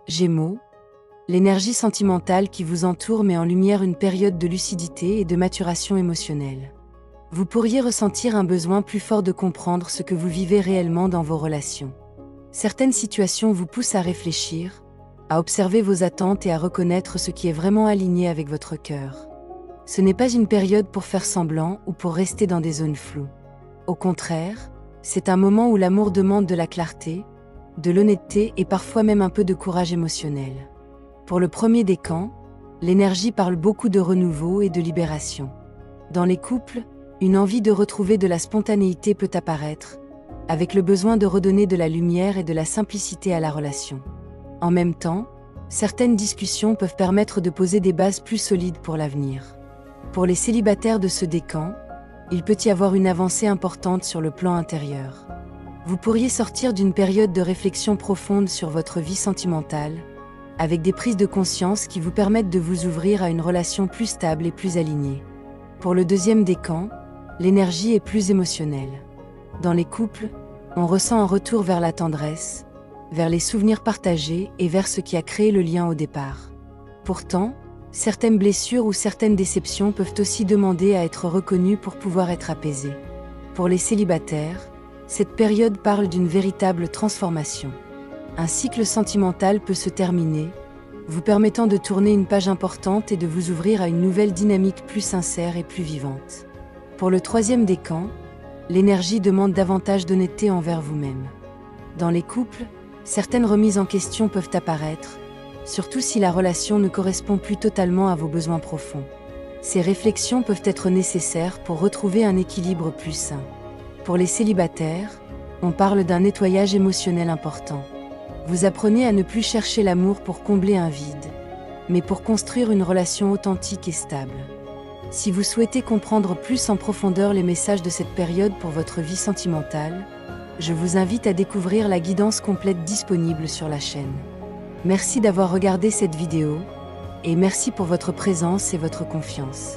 Gémeaux, l'énergie sentimentale qui vous entoure met en lumière une période de lucidité et de maturation émotionnelle. Vous pourriez ressentir un besoin plus fort de comprendre ce que vous vivez réellement dans vos relations. Certaines situations vous poussent à réfléchir, à observer vos attentes et à reconnaître ce qui est vraiment aligné avec votre cœur. Ce n'est pas une période pour faire semblant ou pour rester dans des zones floues. Au contraire, c'est un moment où l'amour demande de la clarté, de l'honnêteté et parfois même un peu de courage émotionnel. Pour le premier décan, l'énergie parle beaucoup de renouveau et de libération. Dans les couples, une envie de retrouver de la spontanéité peut apparaître, avec le besoin de redonner de la lumière et de la simplicité à la relation. En même temps, certaines discussions peuvent permettre de poser des bases plus solides pour l'avenir. Pour les célibataires de ce décan, il peut y avoir une avancée importante sur le plan intérieur. Vous pourriez sortir d'une période de réflexion profonde sur votre vie sentimentale, avec des prises de conscience qui vous permettent de vous ouvrir à une relation plus stable et plus alignée. Pour le deuxième décan, l'énergie est plus émotionnelle. Dans les couples, on ressent un retour vers la tendresse, vers les souvenirs partagés et vers ce qui a créé le lien au départ. Pourtant, certaines blessures ou certaines déceptions peuvent aussi demander à être reconnues pour pouvoir être apaisées. Pour les célibataires, cette période parle d'une véritable transformation. Un cycle sentimental peut se terminer, vous permettant de tourner une page importante et de vous ouvrir à une nouvelle dynamique plus sincère et plus vivante. Pour le troisième décan, l'énergie demande davantage d'honnêteté envers vous-même. Dans les couples, certaines remises en question peuvent apparaître, surtout si la relation ne correspond plus totalement à vos besoins profonds. Ces réflexions peuvent être nécessaires pour retrouver un équilibre plus sain. Pour les célibataires, on parle d'un nettoyage émotionnel important. Vous apprenez à ne plus chercher l'amour pour combler un vide, mais pour construire une relation authentique et stable. Si vous souhaitez comprendre plus en profondeur les messages de cette période pour votre vie sentimentale, je vous invite à découvrir la guidance complète disponible sur la chaîne. Merci d'avoir regardé cette vidéo, et merci pour votre présence et votre confiance.